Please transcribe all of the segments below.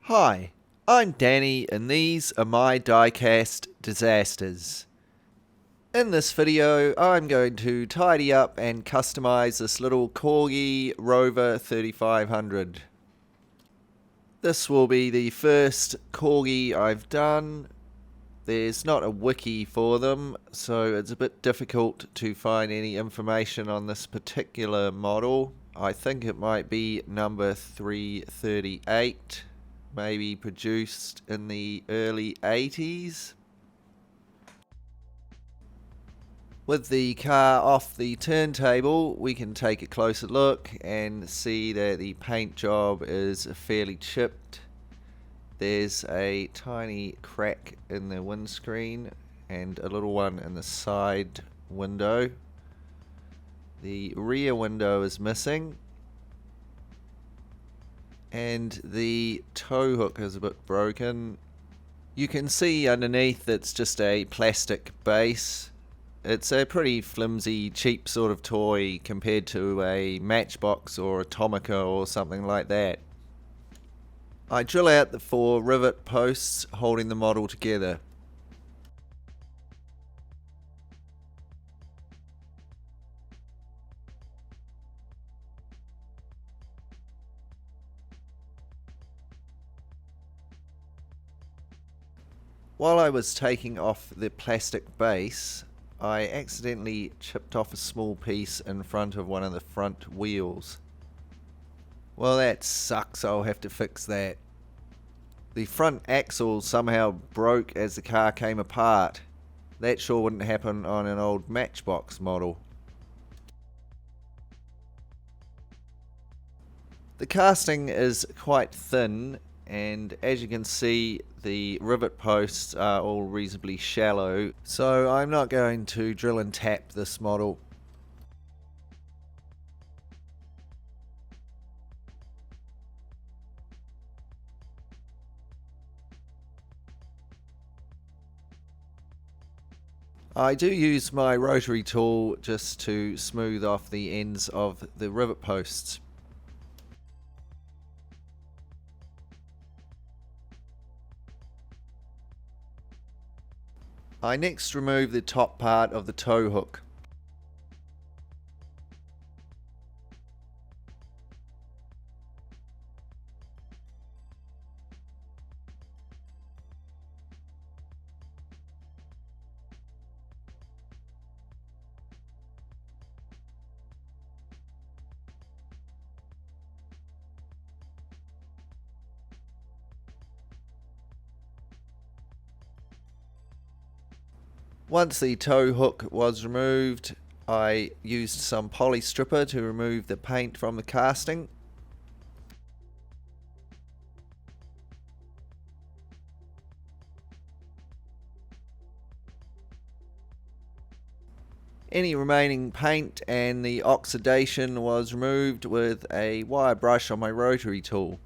Hi, I'm Danny and these are my Diecast Disasters. In this video I'm going to tidy up and customize this little Corgi Rover 3500. This will be the first Corgi I've done. There's not a wiki for them, so it's a bit difficult to find any information on this particular model. I think it might be number 338. Maybe produced in the early 80s. With the car off the turntable, we can take a closer look and see that the paint job is fairly chipped. There's a tiny crack in the windscreen and a little one in the side window. The rear window is missing. And the tow hook is a bit broken. You can see underneath it's just a plastic base. It's a pretty flimsy, cheap sort of toy compared to a Matchbox or a Tomica or something like that. I drill out the 4 rivet posts holding the model together. While I was taking off the plastic base, I accidentally chipped off a small piece in front of one of the front wheels. Well, that sucks, I'll have to fix that. The front axle somehow broke as the car came apart. That sure wouldn't happen on an old Matchbox model. The casting is quite thin, and as you can see the rivet posts are all reasonably shallow, so I'm not going to drill and tap this model. I do use my rotary tool just to smooth off the ends of the rivet posts. I next remove the top part of the tow hook. Once the tow hook was removed, I used some poly stripper to remove the paint from the casting. Any remaining paint and the oxidation was removed with a wire brush on my rotary tool.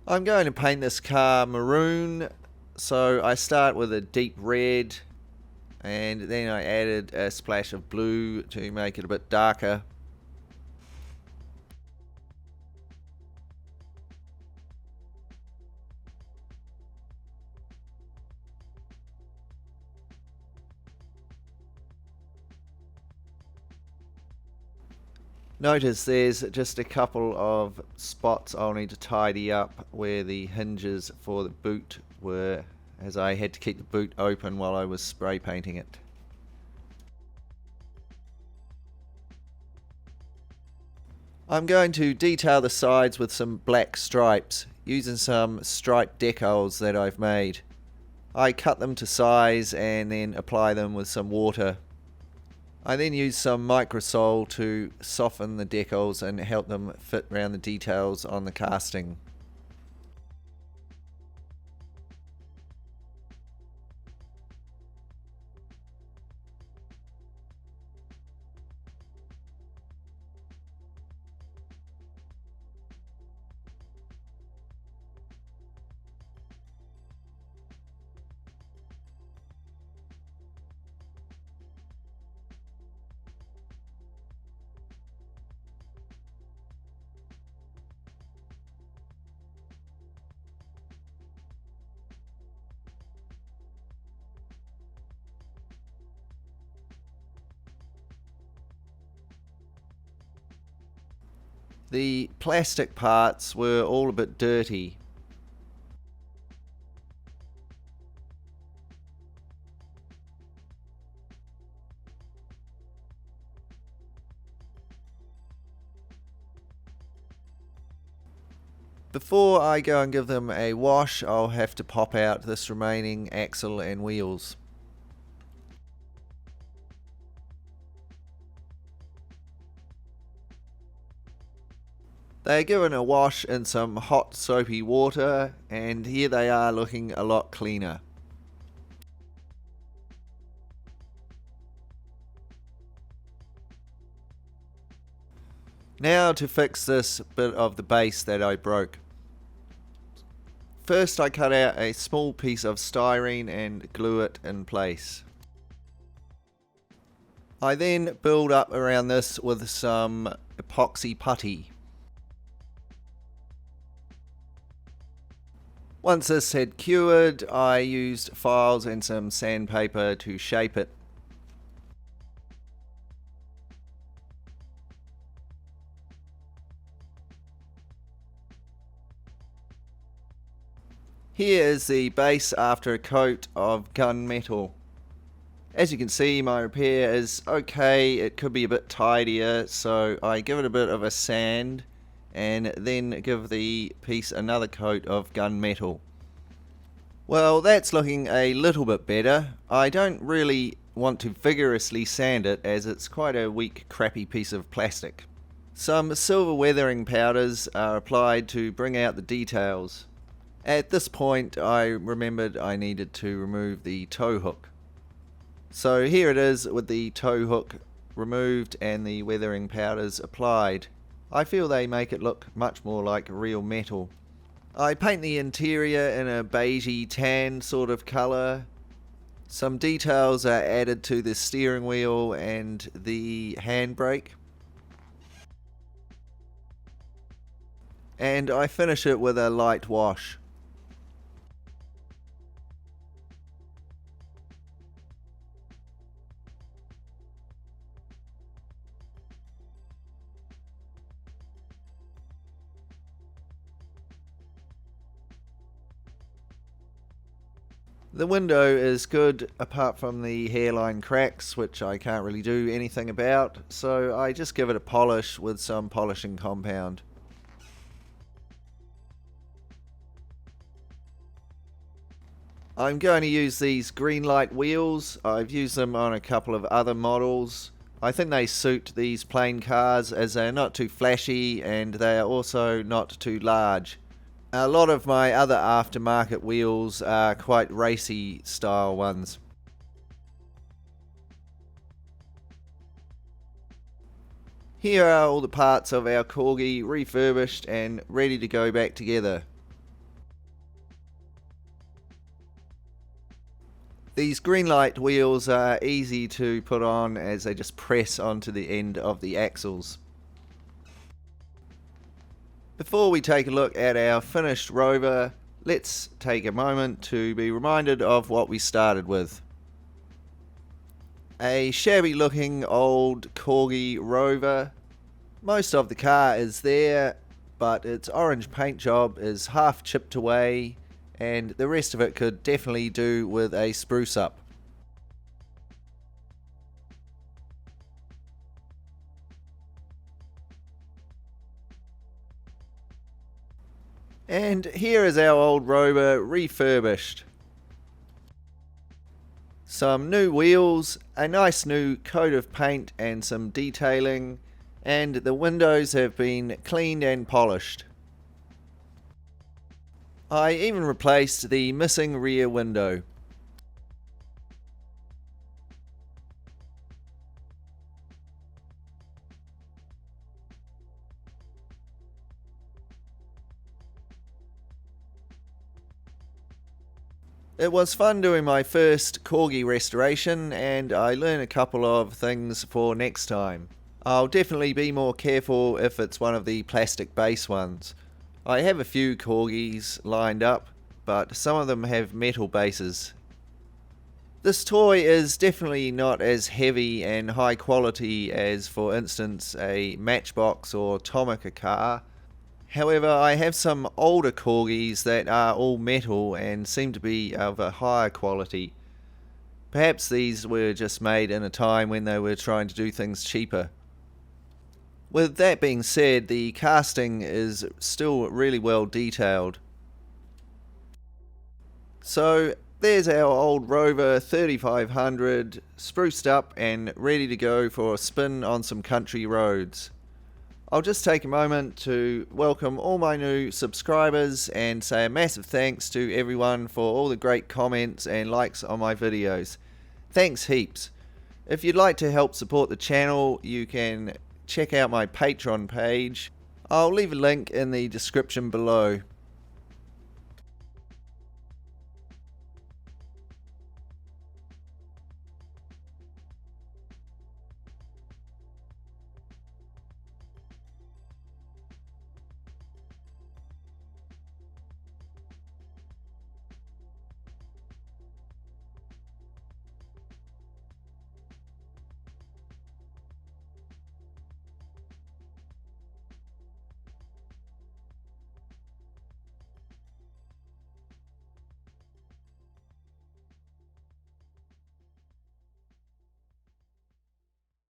I'm going to paint this car maroon, so I start with a deep red and then I added a splash of blue to make it a bit darker. Notice there's just a couple of spots I'll need to tidy up where the hinges for the boot were, as I had to keep the boot open while I was spray painting it. I'm going to detail the sides with some black stripes, using some stripe decals that I've made. I cut them to size and then apply them with some water. I then used some microsol to soften the decals and help them fit around the details on the casting. The plastic parts were all a bit dirty. Before I go and give them a wash, I'll have to pop out this remaining axle and wheels. They're given a wash in some hot soapy water, and here they are looking a lot cleaner. Now to fix this bit of the base that I broke. First I cut out a small piece of styrene and glue it in place. I then build up around this with some epoxy putty. Once this had cured, I used files and some sandpaper to shape it. Here is the base after a coat of gunmetal. As you can see, my repair is okay. It could be a bit tidier, so I give it a bit of a sand and then give the piece another coat of gunmetal. Well, that's looking a little bit better. I don't really want to vigorously sand it, as it's quite a weak, crappy piece of plastic. Some silver weathering powders are applied to bring out the details. At this point, I remembered I needed to remove the tow hook. So here it is with the tow hook removed and the weathering powders applied. I feel they make it look much more like real metal. I paint the interior in a beigey tan sort of colour. Some details are added to the steering wheel and the handbrake. And I finish it with a light wash. The window is good apart from the hairline cracks, which I can't really do anything about, so I just give it a polish with some polishing compound. I'm going to use these green light wheels. I've used them on a couple of other models. I think they suit these plain cars as they're not too flashy and they are also not too large. A lot of my other aftermarket wheels are quite racy style ones. Here are all the parts of our Corgi refurbished and ready to go back together. These green light wheels are easy to put on as they just press onto the end of the axles. Before we take a look at our finished Rover, let's take a moment to be reminded of what we started with. A shabby looking old Corgi Rover. Most of the car is there, but its orange paint job is half chipped away, and the rest of it could definitely do with a spruce up. And here is our old Rover refurbished. some new wheels, a nice new coat of paint and some detailing, and the windows have been cleaned and polished. I even replaced the missing rear window. It was fun doing my first Corgi restoration, and I learned a couple of things for next time. I'll definitely be more careful if it's one of the plastic base ones. I have a few Corgis lined up, but some of them have metal bases. This toy is definitely not as heavy and high quality as, for instance, a Matchbox or Tomica car. However, I have some older Corgis that are all metal and seem to be of a higher quality. Perhaps these were just made in a time when they were trying to do things cheaper. With that being said, the casting is still really well detailed. So there's our old Rover 3500, spruced up and ready to go for a spin on some country roads. I'll just take a moment to welcome all my new subscribers and say a massive thanks to everyone for all the great comments and likes on my videos. Thanks heaps. If you'd like to help support the channel, you can check out my Patreon page. I'll leave a link in the description below.